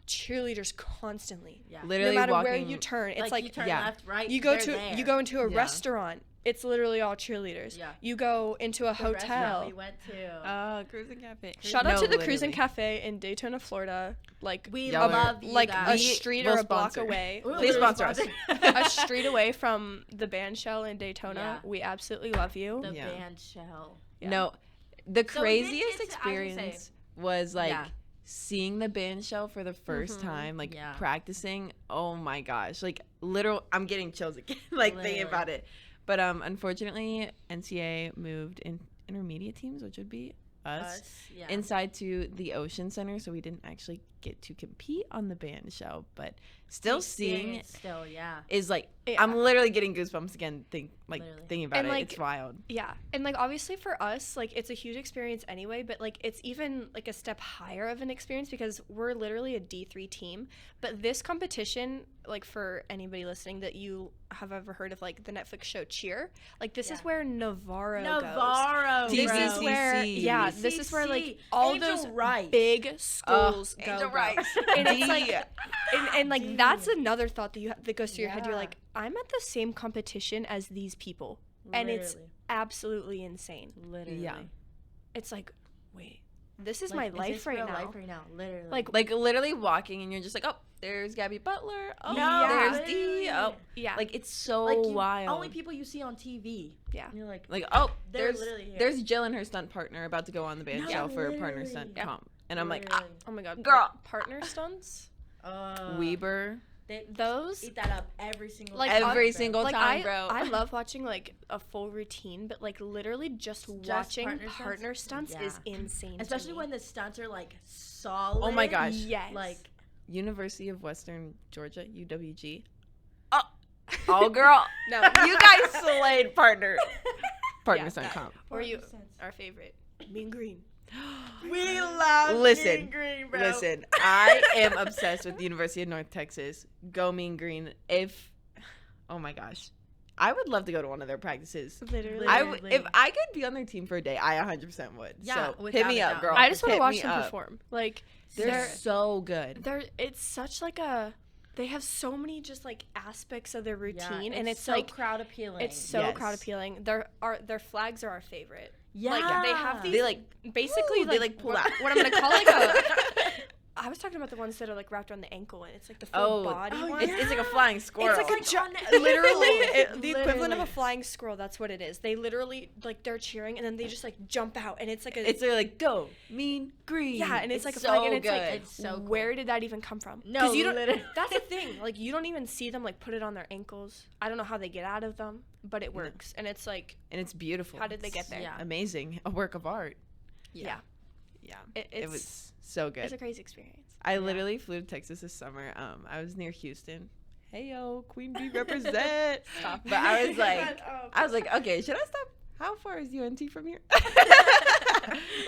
cheerleaders constantly. Yeah. Literally No matter walking, where you turn, it's like, you like turn yeah. left, right. you go they're to there. you go into a Yeah. restaurant, it's literally all cheerleaders. Yeah. You go into a The restaurant hotel. we went to. Cruising cafe. Shout out No, to the Cruisin' literally. Cafe in Daytona, Florida. Like we Y'all are- love you like a guys. street will or a block sponsor. away. We'll Please literally sponsor us. A street away from the band shell in Daytona. Yeah. We absolutely love you. The Yeah. band shell. Yeah. No, the So we did craziest get to- I was gonna experience was like Yeah. seeing the band shell for the 1st Mhm. time, like Yeah. practicing. Oh my gosh, like literal. I'm getting chills again, like thinking Literally. about it. But unfortunately, NCA moved in intermediate teams, which would be us, Yeah. inside to the Ocean Center, so we didn't actually get to compete on the band shell. But still seeing it Still, yeah. is like Yeah. I'm literally getting goosebumps again. Literally. Thinking about And, it, like, it's wild. Yeah. And like obviously for us, like it's a huge experience anyway, but like it's even like a step higher of an experience because we're literally a D3 team. But this competition, like for anybody listening that you have ever heard of like the Netflix show Cheer, like this is Yeah. where Navarro goes. Navarro. This bro. is where TCC. this is where like TCC. all Angel those Rice. big schools go. Angel bro. Rice. And it's D. like and like Dude. that's another thought that that goes through your head. You're Yeah. like, I'm at the same competition as these people. And it's Literally. absolutely insane. Literally. Yeah. It's like, wait, this is Like, my life this right real now. life right now? Literally. Like, Like literally walking, and you're just like, oh, there's Gabby Butler. Oh, No, there's literally. D. Oh, yeah, like it's so Like, wild. only people you see on TV. yeah. And you're like, like, oh, They're there's literally here. there's Jill and her stunt partner about to go on the band No, shell for a partner stunt literally. comp, and I'm like, ah, literally. Oh my god, Girl. partner stunts. Weber. They Those eat that up every single Like, time. Every on- single like time, I, bro. I love watching like a full routine, but like literally just watching partner stunts Yeah. is insane. Especially to me. when the stunts are like solid. Oh my gosh. yes, Like, University of Western Georgia, UWG. Oh, girl, no, you guys slayed partner Yeah, stunt that- comp. or you 100%. our favorite, Mean Green. We love Listen, Mean Green, bro. Listen, I am obsessed with the University of North Texas. Go Mean Green. Oh my gosh, I would love to go to one of their practices. Literally, If I could be on their team for a day, I 100% would. Yeah, so hit without me a up, doubt. girl. I just want to Hit watch me them up. perform. Like They're so good. it's such like a they have so many just like aspects of their routine, Yeah, and it's so like crowd appealing. it's so Yes. crowd appealing. Their flags are our favorite. yeah. Like they have these They like basically woo, they, like, pull what, out. what I'm gonna call like a I was talking about the ones that are like wrapped around the ankle and it's like the full body one. It's like a flying squirrel. It's like the equivalent of a flying squirrel. That's what it is. They literally like they're cheering and then they just like jump out and it's like a. It's like go mean green. Yeah, and it's like a so flag and it's good. like It's so cool. where did that even come from? No, 'Cause you don't. literally. That's the thing. Like you don't even see them like put it on their ankles. I don't know how they get out of them, but it works and it's like and it's beautiful. how did they get there? Yeah. Amazing, a work of art. Yeah. Yeah, It it was so good. It's a crazy experience. I literally flew to Texas this summer. I was near Houston. Hey yo, Queen Bee represent. Stop. But I was like, Oh, okay, should I stop? How far is UNT from here?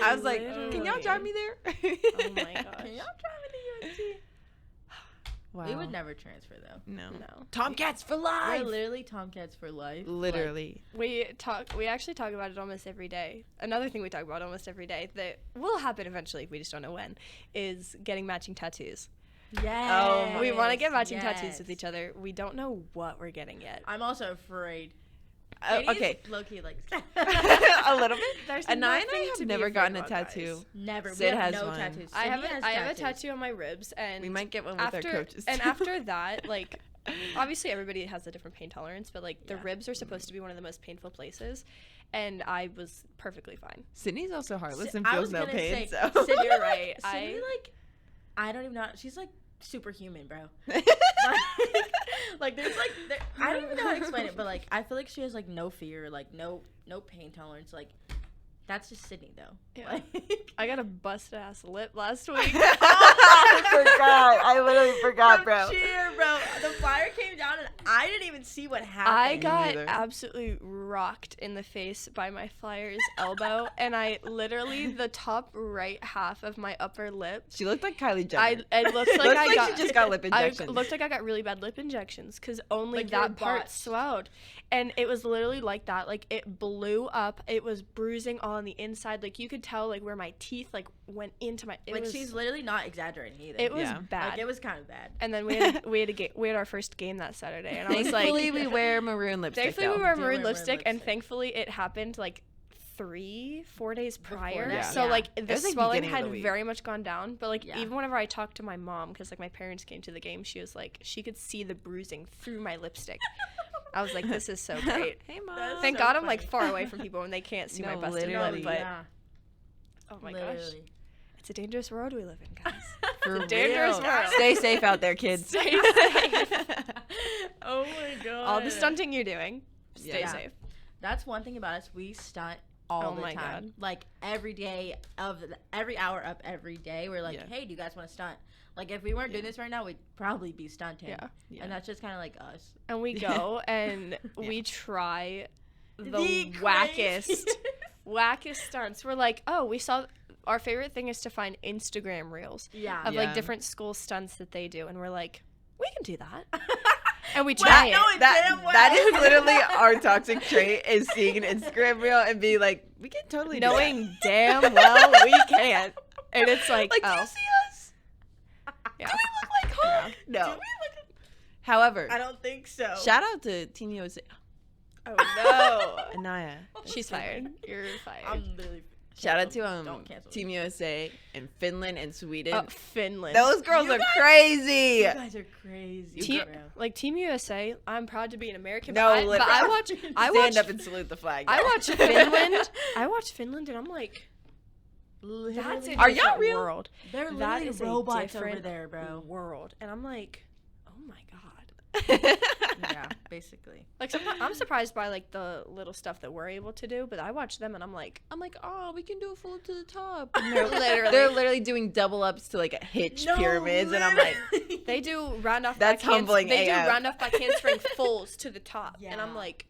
I was like, can y'all drive me there? Oh my gosh. Can y'all drive me to UNT? Wow. We would never transfer though. No. No. Tomcats for We're life. literally Tomcats for life. Literally. We actually talk about it almost every day. Another thing we talk about almost every day that will happen eventually, we just don't know when, is getting matching tattoos. Yes. We want to get matching tattoos with each other. We don't know what we're getting yet. I'm also afraid. Okay. Low-key, like, A little bit. There's Anaya and nothing I to have be never afraid gotten a about, tattoo. guys. never. Sid We have has no one. tattoos. I have Sydney I have a has tattoo on my ribs, and We might get one with after our coaches. and after that, like obviously everybody has a different pain tolerance, but like the Yeah. ribs are supposed to be one of the most painful places, and I was perfectly fine. Sydney's also heartless Sid- and I feels was no gonna pain. say, So Sid, You're right. Sydney, like, I don't even know. She's like superhuman, bro. Like there's like I don't even know how to explain it, but like I feel like she has like no fear, like no pain tolerance. Like that's just Sydney though. Yeah. Like, I got a busted ass lip last week. I forgot. I literally forgot, bro. from cheer, bro. The flyer came down and I didn't even see what happened. I got neither. absolutely rocked in the face by my flyer's elbow, and I literally the top right half of my upper lip. She looked like Kylie Jenner. It looks like I got. she just got lip injections. I looked like I got really bad lip injections because only Like you were that part botched. swelled, and it was literally like that. Like it blew up. It was bruising all on the inside. Like you could tell like where my teeth like went into my. It like was, she's literally not exaggerating either. It was Yeah. bad. Like it was kind of bad. and then we had our first game that Saturday, and I was like, Thankfully, we wear maroon lipstick. thankfully we though. wore Did maroon wear lipstick, maroon and thankfully it happened like 3-4 days prior. that. So Yeah. like It the was, like, swelling beginning of had the week. very much gone down, but like Yeah. even whenever I talked to my mom, because like my parents came to the game, she was like she could see the bruising through my lipstick. I was like, this is so great. Hey, mom. That's Thank so God I'm like funny. far away from people and they can't see my No, busted literally. lip, but yeah, oh my gosh, literally. it's a dangerous world we live in, guys. For a dangerous real. world. Stay safe out there, kids. Stay safe. Oh my god. All the stunting you're doing, stay Yeah. safe. That's one thing about us. We stunt all Oh the my time. God. Like every day every hour up every day. We're like, Yeah. hey, do you guys want to stunt? Like if we weren't doing this right now, we'd probably be stunting. Yeah. Yeah. And that's just kind of like us. And we go and we try the The wackest, wackest stunts. We're like, oh, we saw. Our favorite thing is to find Instagram reels Yeah. of Yeah. like different school stunts that they do, and we're like, we can do that, and we Well, try no, it. it That damn well. that is literally our toxic trait is seeing an Instagram reel and be like, we can totally do Knowing damn well we can't, and it's like, that. Like, do oh, you see us? yeah. Do we look like her? Do No. we look- However, I don't think so. shout out to Team USA. Oh no, Anaya. she's fired. You're fired. I'm literally. Shout out cancel. to Don't cancel Team me. USA and Finland and Sweden. Oh, Finland. Those girls You are guys- crazy. You guys are crazy. Team, bro. like Team USA, I'm proud to be an American. No, but I literally. watch. I Stand watch. up and salute the flag. I watch Finland. I watch Finland, and I'm like, Literally. that's a Are y'all different real? world. They're That literally is a robots over different there, bro. World, and I'm like, oh my god. Yeah, basically. Like sometimes I'm surprised by like the little stuff that we're able to do, but I watch them and I'm like, oh, we can do a full up to the top. Literally. They're literally doing double ups to like hitch pyramids, and I'm like, literally. they do round off. That's back humbling They AF. do round off back handspring fulls to the top, and I'm Yeah. like,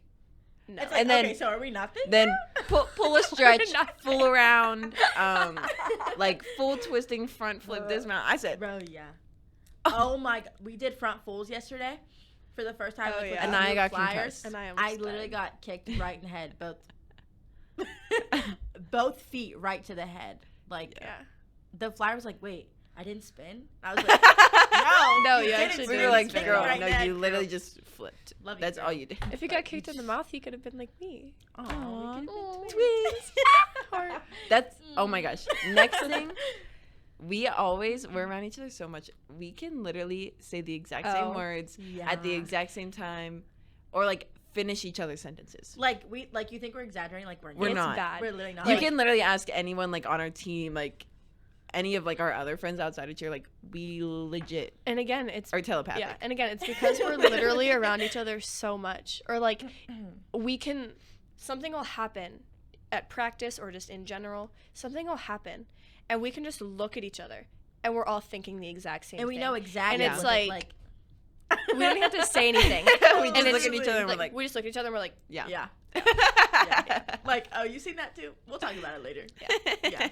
no. It's like, And then- okay, so are we nothing? then pull a stretch, Not full around, like full twisting front flip dismount. I said, Bro, yeah. Oh my god, we did front fulls yesterday for the first time. Oh, like, with yeah. the And I new got flyers. concussed. And I almost literally died. got kicked right in the head, both feet right to the head. Like Yeah. the flyer was like, "Wait, I didn't spin." I was like, No, you didn't actually we spin. were like, Spin girl, right no, back, you girl." literally just flipped. Love you, That's girl. all you did. If you got kicked in the mouth, you could have been like me. Aw, Aw, we could've been twins. twins. That's oh my gosh. Next thing, we're around each other so much. We can literally say the exact same words at the exact same time, or like finish each other's sentences. Like you think we're exaggerating? Like We're It's not. bad. We're literally not. You Like, can literally ask anyone like on our team, like any of like our other friends outside of cheer, like we legit And again, it's are telepathic. yeah, and again, it's because we're literally around each other so much. Or like something will happen at practice or just in general. Something will happen and we can just look at each other and we're all thinking the exact same and we thing. know exactly. And it's what it, like we don't even have to say anything. We And just it's look at each other and we're like, we just look at each other and we're like, yeah. yeah. Yeah. Like, oh, you seen that too? We'll talk about it later. Yeah.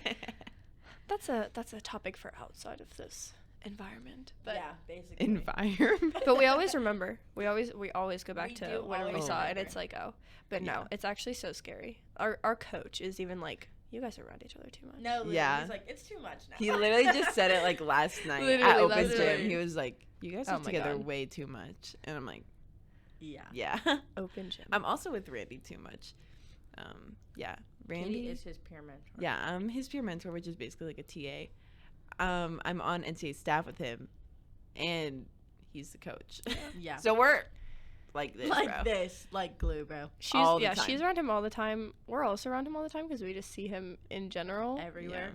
that's a topic for outside of this environment. But Yeah, basically. Environment. but we always remember. We always go back We to do whatever we always saw, and remember. it's like, oh, but no, Yeah. it's actually so scary. Our coach is even like, you guys are around each other too much. No, literally, Yeah. he's like, it's too much now. He literally just said it like last night at Literally open last gym. night. He was like, "You guys Oh are my together God. way too much," and I'm like, Yeah. "Yeah." Open gym. I'm also with Randy too much. Yeah, Randy Katie is his peer mentor. Yeah, I'm his peer mentor, which is basically like a TA. I'm on NCAA staff with him, and he's the coach. Yeah. So we're like this, like bro. this, like glue, bro. all the she's time. around him all the time. We're also around him all the time because we just see him in general. Everywhere.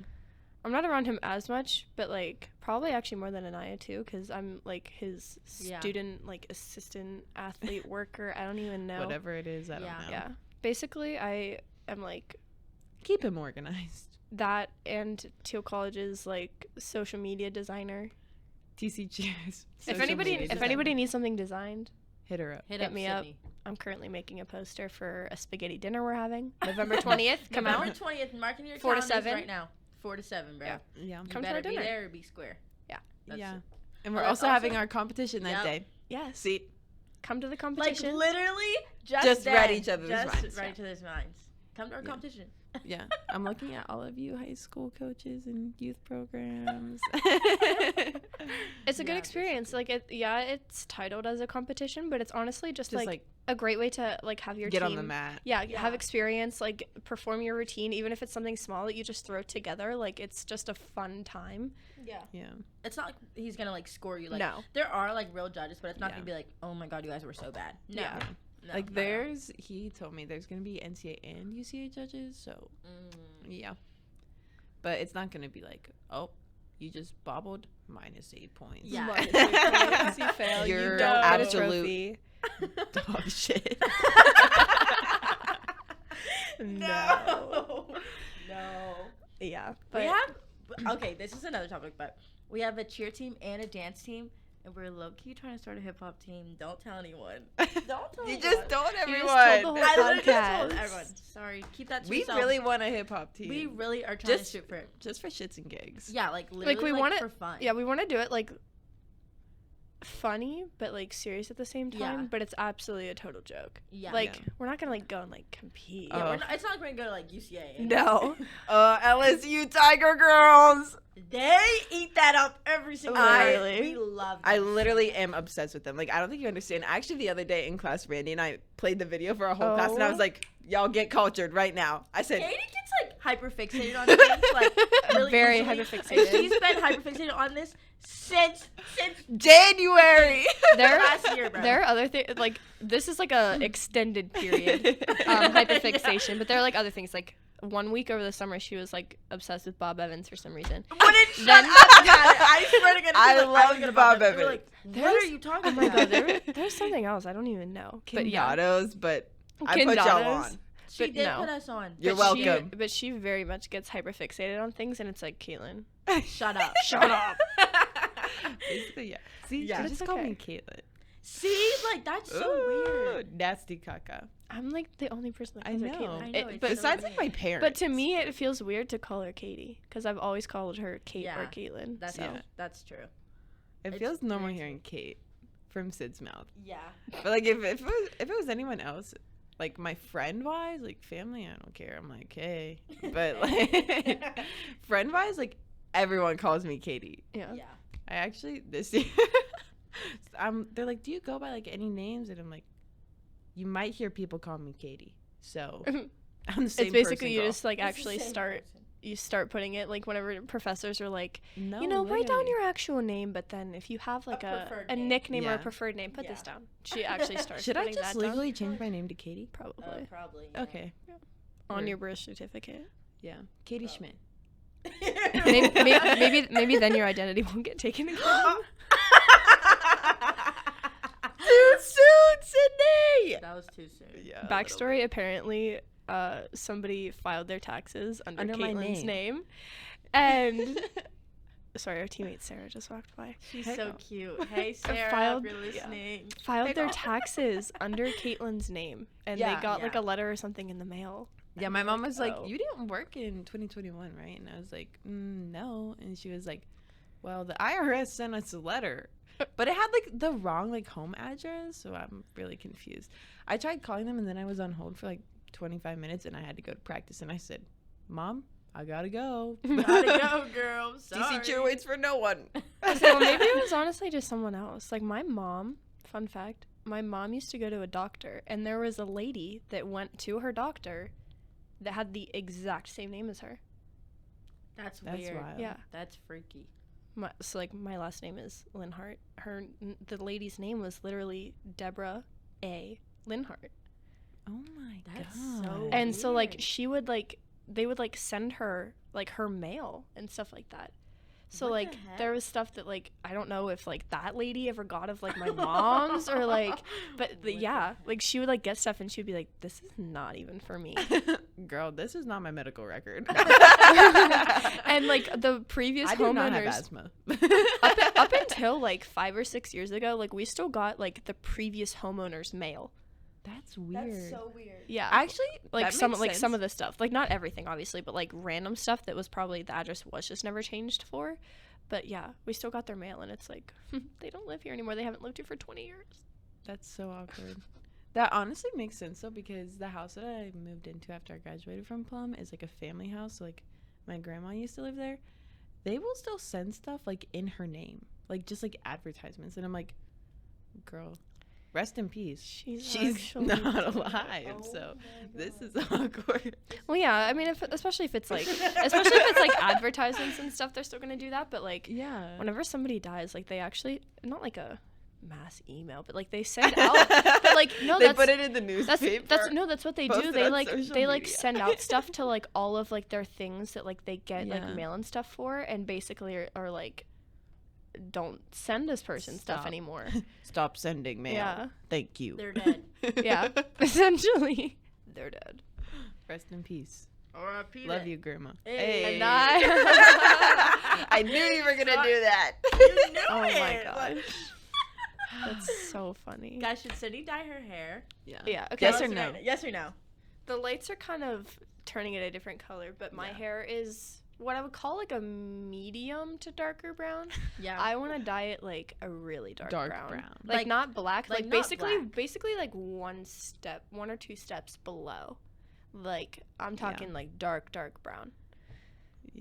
I'm not around him as much, but like probably actually more than Anaya too, because I'm like his Yeah. student, like assistant athlete worker. I don't even know. Whatever it is, I don't Yeah. know. Yeah. Basically, I am like Keep him organized. that and Teal College's like social media designer. TC Cheers. If anybody needs something designed, hit her up. Hit Hit up me up. Sydney. I'm currently making a poster for a spaghetti dinner we're having November 20th. Come November out. 20th, marking your 4 to calendars 7. right now. 4 to 7, bro. Yeah. Yeah. You Come to our better be dinner. there or be square. That's Yeah. it. And we're Well, also also- having our competition that Yep. day. Yes. See, Come to the Like competition. literally, Just then, read each other's just minds. read each other's minds. Come to our Yeah. competition. yeah, I'm looking at all of you high school coaches and youth programs. It's a good Yeah, experience. Like it's titled as a competition, but it's honestly just, Just like a great way to like have your get team on the mat. Yeah, Yeah. have experience, like perform your routine, even if it's something small that you just throw together. Like it's just a fun time. Yeah. Yeah. It's not like he's gonna like score you. Like No. there are like real judges, but it's not Yeah. gonna be like, oh my god, you guys were so bad. No. Yeah. No, Like not at there's, he told me there's gonna be NCAA and UCA judges, so all. yeah. But it's not gonna be like, oh, you just bobbled, -8 points. Yeah. Minus 8 points, you fail, you You're don't get a absolute trophy. dog shit. No. No. Yeah, We but have okay. This is another topic, but we have a cheer team and a dance team, and we're low key trying to start a hip hop team. Don't tell anyone. Don't tell You anyone. just told You just everyone. told the whole I literally just told podcast. everyone. Sorry, keep that to We yourself. really want a hip hop team. we really are trying Just- to shoot for it. just for shits and gigs. Yeah, like literally, we like, want it- for fun. yeah, we want to do it like funny but like serious at the same time. Yeah. But it's absolutely a total joke. Yeah. Like Yeah. we're not gonna like go and like compete. Yeah, Oh. we're not, it's not going to go to like UCA. No. LSU Tiger Girls. They eat that up every single Literally. We love. I them. literally am obsessed with them. Like, I don't think you understand. Actually, the other day in class, Randy and I played the video for our whole class, and I was Oh. like, y'all get cultured right now. I said, Katie gets like hyper fixated on things, like really Very easily. hyperfixated. And she's been hyper fixated on this since January. There, last year, bro. there are other things like this is like a extended period hyperfixation, but there are like other things. Like 1 week over the summer, she was like obsessed with Bob Evans for some reason. Wouldn't shut Then- up about it. I swear to goodness, I like, love was gonna Bob They were Evans. Like, what There's- are you talking Oh my about? god, there's something else I don't even know. But yeah, Kenyatta's, but I put y'all Kenyatta's. on. She but did no. put us on. You're But she- welcome. but she very much gets hyperfixated on things, and it's like, Caitlin, Shut up. Shut up. Basically, yeah. See, Yeah. she But just it's called me okay. Caitlin. See, like that's so weird. Ooh, nasty caca. I'm like the only person that I calls her know. Caitlin. I know, It- it's but so Besides, like, my weird. parents. but to me, it feels weird to call her Katie because I've always called her Kate or Yeah, Caitlin. That's so. Yeah. that's true. it it's feels normal very hearing Kate from Sid's mouth. Yeah. But like if it was anyone else, like my friend wise, like family, I don't care. I'm like, hey. But like friend wise, like everyone calls me Katie. Yeah. Yeah. I actually this year they're like, do you go by like any names? And I'm like, you might hear people call me Katie. So I'm the same It's basically person, you girl. just like It's the actually same start person. you start putting it like whenever professors are like, No, you know, write down literally. your actual name, but then if you have like A a preferred name. nickname or a Yeah. preferred name, put this Yeah. down. She actually starts Should I putting just that down. legally change my name to Katie? Probably. Probably. Yeah. Okay. On Word. your birth certificate. Yeah. Katie Probably. Schmidt. Maybe then your identity won't get taken again. Too soon, Sydney. That was too soon. Yeah. Backstory: apparently, somebody filed their taxes under my Caitlin's name. name, and sorry, our teammate Sarah just walked by. She's Heck so no. cute. Hey, Sarah, filed- if you're yeah. listening. Filed their Hey, taxes under Caitlin's name, and Yeah. they got like Yeah. a letter or something in the mail. Yeah, my mom was like, Oh. "You didn't work in 2021, right?" And I was like, "No." And she was like, "Well, the IRS sent us a letter, but it had like the wrong like home address, so I'm really confused." I tried calling them, and then I was on hold for like 25 minutes, and I had to go to practice. And I said, "Mom, I gotta go." Gotta go, girl. DC cheer Sorry. waits for no one. Well, maybe it was honestly just someone else. Like my mom, fun fact, my mom used to go to a doctor, and there was a lady that went to her doctor that had the exact same name as her. That's That's weird. wild. Yeah. That's freaky. So like my last name is Linhart. The lady's name was literally Deborah A. Linhart. Oh my That's god. so And so like Weird. she would like they would like send her like her mail and stuff like that. So What the like heck? there was stuff that like I don't know if like that lady ever got of like my mom's or like but yeah, like she would like get stuff and she'd be like, this is not even for me. Girl, this is not my medical record. And like the previous I do not have homeowners asthma. up until like 5 or 6 years ago, like we still got like the previous homeowner's mail. That's weird. weird. Yeah. Actually, Like that some makes like some sense. of the stuff, like not everything obviously, but like random stuff that was probably the address was just never changed for. But yeah, we still got their mail, and it's like they don't live here anymore. They haven't lived here for 20 years. That's so awkward. That honestly makes sense though, because the house that I moved into after I graduated from Plum is like a family house. So, like my grandma used to live there. They will still send stuff like in her name, like just like advertisements, and I'm like, girl, rest in peace. She's She's not alive, Oh so my this is God. awkward. Well, yeah. I mean, especially if it's like advertisements and stuff, they're still gonna do that. But like, Yeah. whenever somebody dies, like they actually not like a mass email, but like they send out. But like no, they that's put it in the newspaper. that's what they post do. it They on like social they like media. send out stuff to like all of like their things that like they get Yeah. like mail and stuff for, and basically are like, don't send this person stuff Stop. anymore. Stop sending mail. Yeah. Thank you. They're dead. Yeah, essentially, they're dead. Rest in peace. R.I.P. Love you, Grandma. Hey. And I- I knew you were gonna do that. You knew Oh my it. gosh, that's so funny. Guys, should Sydney dye her hair? Yeah. Yeah. Okay. Yes Tell or us no? right now. Yes or no? The lights are kind of turning it a different color, but my Yeah. hair is what I would call like a medium to darker brown. Yeah. I want to dye it like a really dark, Dark brown. brown. Like, Like- not black, like like, not basically black. like one or two steps below. Like I'm talking like dark brown.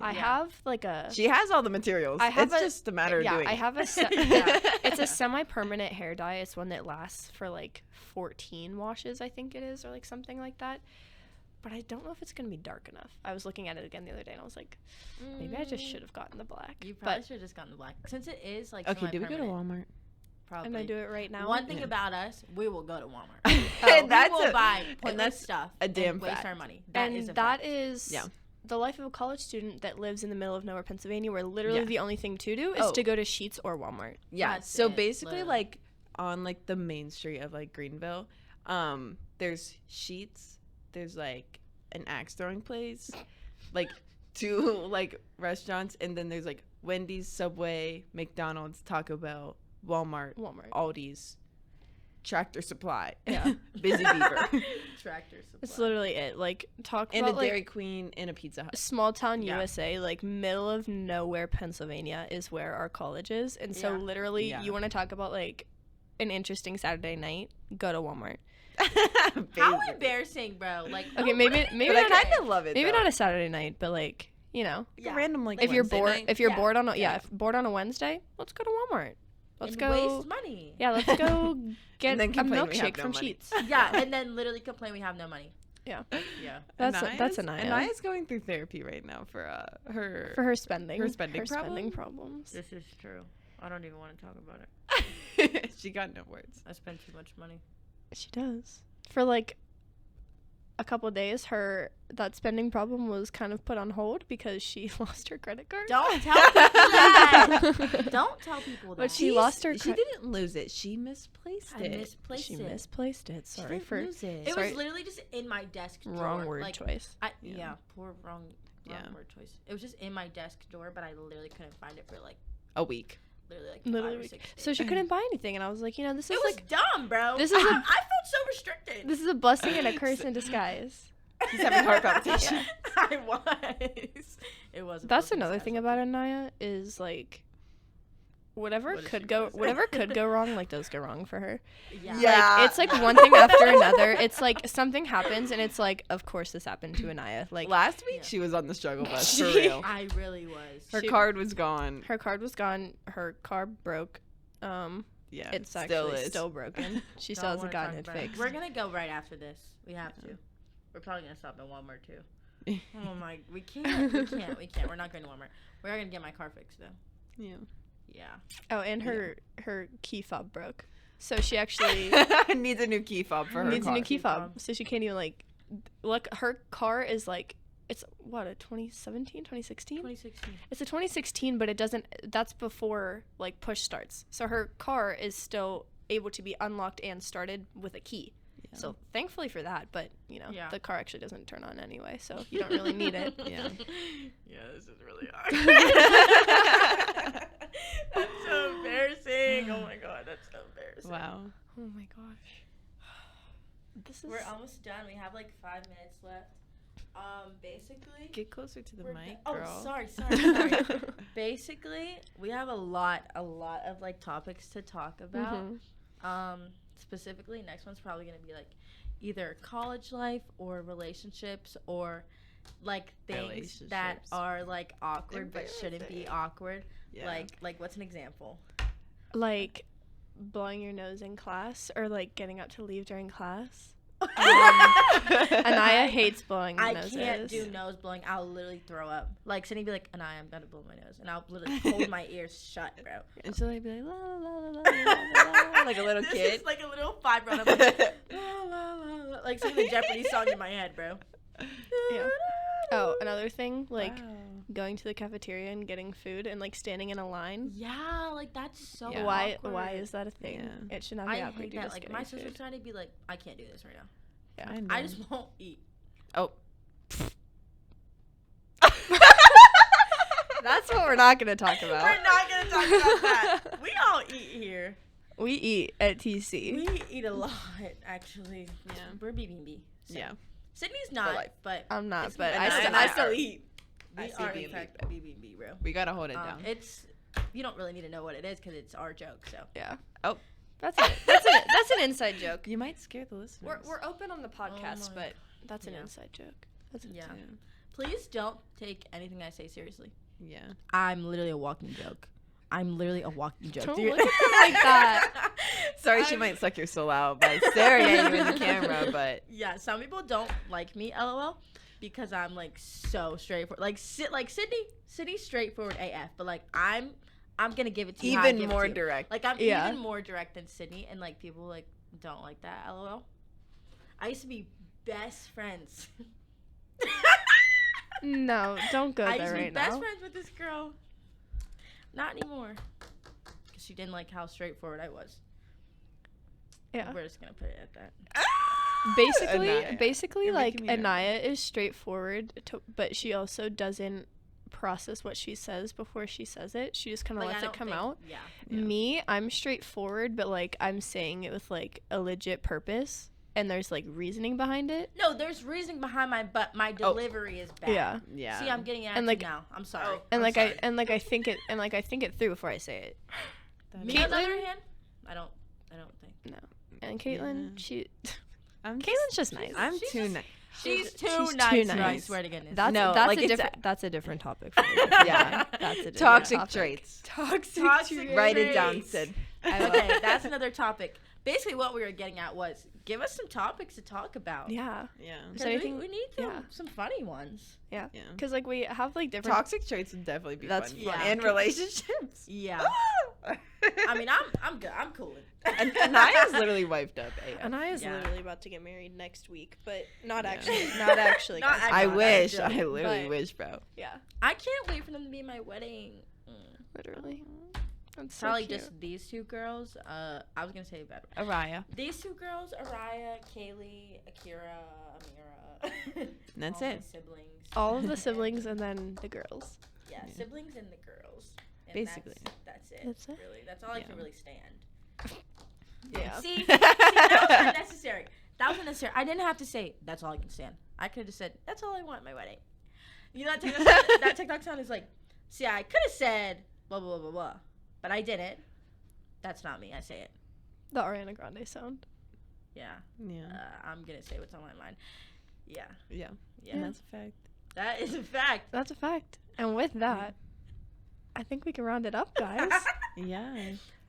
I Yeah. have like a She has all the materials. I have it's a- just a matter of yeah, doing I it. have a Yeah. it's a semi-permanent hair dye. It's one that lasts for like 14 washes, I think it is, or like something like that. But I don't know if it's gonna be dark enough. I was looking at it again the other day and I was like, maybe I just should have gotten the black. You probably But should have just gotten the black. Since it is like Okay, do we go to semi-permanent, Walmart? Probably. I'm gonna do it right now. One thing Yeah. about us, we will go to Walmart. And that's we will a- buy and pointless that's stuff a damn and waste fact. our money. That And is a that fact. is Yeah. the life of a college student that lives in the middle of nowhere, Pennsylvania, where literally Yeah. the only thing to do is Oh. to go to Sheetz or Walmart. Yeah. That's So it, basically, literally. like on like the main street of like Greenville, there's Sheets. There's like an axe throwing place, like two like restaurants, and then there's like Wendy's, Subway, McDonald's, Taco Bell, Walmart, Aldi's, Tractor Supply, Yeah. Busy Beaver, Tractor Supply. It's literally it. Like talk and a about like Dairy Queen and a Pizza Hut. small town Yeah. USA, like middle of nowhere Pennsylvania is where our college is. And so Yeah. literally Yeah. you want to talk about like an interesting Saturday night, go to Walmart. How Basically. embarrassing, bro. Like, Okay, maybe But I not kind of love it. maybe though. not a Saturday night, but like, you know, Like Yeah. a random like if you're Wednesday bored night. if you're Yeah. bored on a Yeah. if bored on a Wednesday, let's go to Walmart. Let's and go waste money. Yeah, let's go get then a complain we have milkshake no from money. Sheetz. Yeah, and then literally complain we have no money. Yeah. Yeah. That's Anaya. Anaya's going through therapy right now for her spending. Her spending problems. This is true. I don't even want to talk about it. She got no words. I spend too much money. She does. For like a couple of days, that spending problem was kind of put on hold because she lost her credit card. Don't tell people that. Don't tell people that. But she lost her. She didn't lose it. She misplaced I it. misplaced it. misplaced it. She Sorry didn't for lose it. It Sorry. was literally just in my desk drawer. wrong word like, choice. Yeah, poor wrong Yeah. word choice. It was just in my desk drawer, but I literally couldn't find it for like A week. literally 5 or 6 days. So she couldn't buy anything, and I was like, this is It was like dumb, bro. this is I a- felt so restricted. this is a blessing and a curse in disguise. She's having heart palpitations. I was. It was. That's another thing about Anaya is like whatever What is could she go gonna say? whatever could go wrong like does go wrong for her. Yeah. Yeah. Like it's like one thing after another. It's like something happens and it's like of course this happened to Anaya. Like Last week Yeah. she was on the struggle bus for real. I really was. Her she- card was gone. her card was gone, her car broke. Yeah, It's still actually is. still broken. She still Don't hasn't wanna gotten talk it about it. fixed. We're gonna go right after this. We have to. We're probably gonna stop at Walmart too. Oh my, we can't. We're not going to Walmart. We're gonna get my car fixed though. Yeah. Yeah. Oh, and her key fob broke. So she actually Needs a new key fob for her needs a car. new key Key fob. fob. So she can't even like look, her car is like it's what, a 2017, 2016? 2016. It's a 2016, but it doesn't that's before like push starts. So her car is still able to be unlocked and started with a key. Yeah. So thankfully for that, but Yeah. the car actually doesn't turn on anyway, so you don't really need it. Yeah. Yeah, this is really hard. That's so embarrassing. Oh my god, that's so embarrassing. Wow. Oh my gosh. This is We're almost done. We have like 5 minutes left. Basically. Get closer to the we're mic, go- girl. Oh, sorry. Basically, we have a lot of like topics to talk about. Mhm. Specifically, next one's probably gonna be like either college life or relationships or like things that Relationships. are like awkward but shouldn't be awkward. Yeah. Like what's an example? Like blowing your nose in class or like getting up to leave during class. Anaya hates blowing I noses. can't do nose blowing. I'll literally throw up. Like Sydney be like, Anaya, I'm gonna blow my nose, and I'll literally hold my ears shut, bro. And she'll like be like, la la la la la la, la, like a little This kid. is like a little 5-year-old. I'm like, la, la, la, la, like singing the Jeopardy song in my head, bro. Yeah. Oh, another thing, like Wow. going to the cafeteria and getting food and like standing in a line. Yeah, like that's so Yeah. Why awkward. is that a thing? Yeah. It should not be I awkward. hate You're that. just Like getting my sister food. tried to be like, I can't do this right now. Yeah. I just won't eat. Oh. That's what we're not gonna talk about. We're not gonna talk about that. We all eat here. We eat at TC. We eat a lot, actually. Yeah. We're BBB. So. Yeah. Sydney's not, life. but I'm not, it's but me. I And still, and I I still are. eat. we I see are in BBB. fact BBB, bro. We gotta hold it down. It's you don't really need to know what it is because it's our joke. So Yeah. Oh. That's it. That's an inside joke. You might scare the listeners. We're open on the podcast, my but that's an Yeah. inside joke. That's an yeah. Yeah. Please don't take anything I say seriously. Yeah. I'm literally a walking joke. I'm literally a walking joke. Don't dude. look at them like that. Sorry, she might suck your soul out by staring at you in the camera, but Yeah, some people don't like me, lol, because I'm like so straightforward. Like Sydney's straightforward AF, but like I'm gonna give it to you. how I even give it more to you. direct. Like I'm Yeah. even more direct than Sydney, and like people like don't like that, lol. I used to be best friends. No, don't go I there used to be right best now. friends with this girl. Not anymore, because she didn't like how straightforward I was. Yeah. We're just gonna put it at that. Basically, You're like making me nervous. Anaya is straightforward, but she also doesn't process what she says before she says it. She just kind of Like, I lets it don't come think- out. Yeah. Yeah. Me, I'm straightforward, but like I'm saying it with like a legit purpose, and there's like reasoning behind it. No, there's reasoning behind my delivery is bad. Yeah. Yeah. See, I'm getting at And, you like- now. I'm sorry. And I'm like sorry. I think it through before I say it. That Me is- on the Caitlyn- other hand, I don't think. And Caitlyn, Yeah. Caitlin's just nice. I'm She's too just- nice. She's too she's nice. too bro, I nice. swear to goodness. That's No, that's like, a it's different that's a different topic. For me. Yeah. That's a different Toxic topic. traits. Toxic Toxic traits. Write it down, traits. Sid. Okay, that's another topic. Basically, what we were getting at was give us some topics to talk about. Yeah. Yeah. 'Cause So anything- we need yeah. some funny ones. Yeah. Because like we have like different. Toxic traits would definitely be That's fun. fun. And relationships. Yeah. I mean, I'm good. I'm cool. and Anaya's literally wiped up. AF. Anaya's Yeah. literally about to get married next week, but not Yeah. actually. Not actually. Not guys. actually. I God, wish. actually. I literally But- wish, bro. Yeah. I can't wait for them to be my wedding. Literally. That's so Probably cute. just these two girls. I was gonna say better. Araya. These two girls, Araya, Kaylee, Akira, Amira. And that's all my it. Siblings. all of the siblings and then the girls. Yeah, Yeah. siblings and the girls. And Basically. That's it. That's it? Really, that's all I Yeah. can really stand. Yeah. See, that was unnecessary. That was unnecessary. I didn't have to say that's all I can stand. I could have just said that's all I want at my wedding. You know that TikTok sound is like, see, I could have said blah blah blah blah blah, but I didn't. That's not me. I say it. The Ariana Grande sound. Yeah. Yeah. I'm gonna say what's on my mind. Yeah. Yeah. Yeah. And that's a fact. That is a fact. That's a fact. And with that, I think we can round it up, guys. Yeah.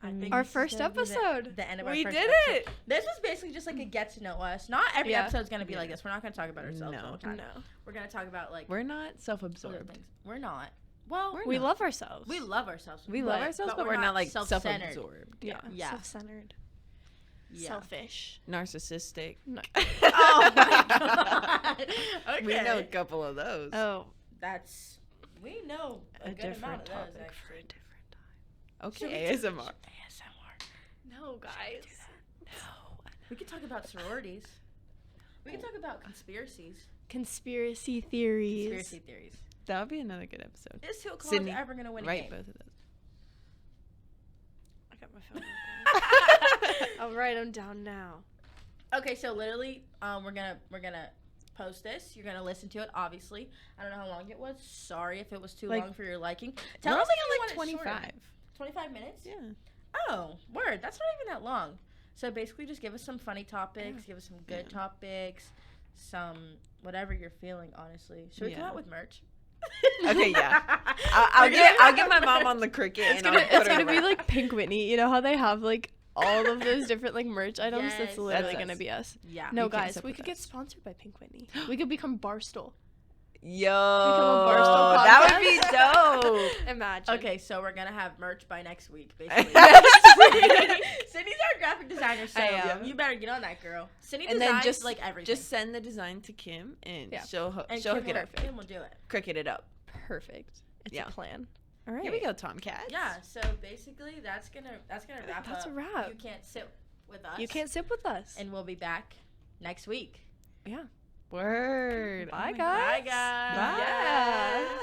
I think Our this is first gonna be the- episode. The end of our We first did episode. it. This was basically just like a get to know us. Not every Yeah. episode's gonna be like Yeah. this. We're not gonna talk about ourselves all No. the time. No. We're gonna talk about like We're not other self-absorbed. things. We're not. Well, We're We not. love ourselves. we love ourselves. We love ourselves, but we're not like self-absorbed. Yeah. Yeah. Self-centered. Yeah. Selfish. Narcissistic. No. Oh my god. Okay. We know a couple of those. Oh. That's we know a, good amount of those actually. different time. Should we Okay, do- ASMR. ASMR. No, guys. No. We could talk about sororities. We could talk about conspiracies. Conspiracy theories. Conspiracy theories. That would be another good episode. Is Hill College Sydney, ever gonna win a Write game? both of those. I got my phone. I'll write them down now. Okay, so literally, we're gonna post this. You're gonna listen to it. Obviously, I don't know how long it was. Sorry if it was too Like- long for your liking. Tell Tell us us if you like want it 25. shorter. 25 minutes. Yeah. Oh, word. That's not even that long. So basically, just give us some funny topics. Give us some good Yeah. topics. Some whatever you're feeling. Honestly, should we come Yeah. out with merch? Okay, yeah. I'll get my mom on the cricket It's and gonna, I'll put it's her gonna be around. like Pink Whitney. You know how they have like all of those different like merch items? Yes. That's literally That's gonna us. be us. Yeah. No, You can't guys, step we with could get us. sponsored by Pink Whitney. We could become Barstool. Yo, Barstool that would be dope. Imagine. Okay, so we're gonna have merch by next week, basically. Sydney's our graphic designer, so I am. you better get on that, girl. Sydney And designs then just like everything. Just send the design to Kim and Yeah. she'll and she'll Kim hook it will- up. Kim will do it. Cricket it up. Perfect. It's Yeah. a plan. All right. Here we go, Tomcat. Yeah. So basically, that's gonna wrap That's up. a wrap. You can't sit with us. You can't sit with us. And we'll be back next week. yeah. Word. Bye, Oh my God. guys. Bye, guys. Bye. Yeah.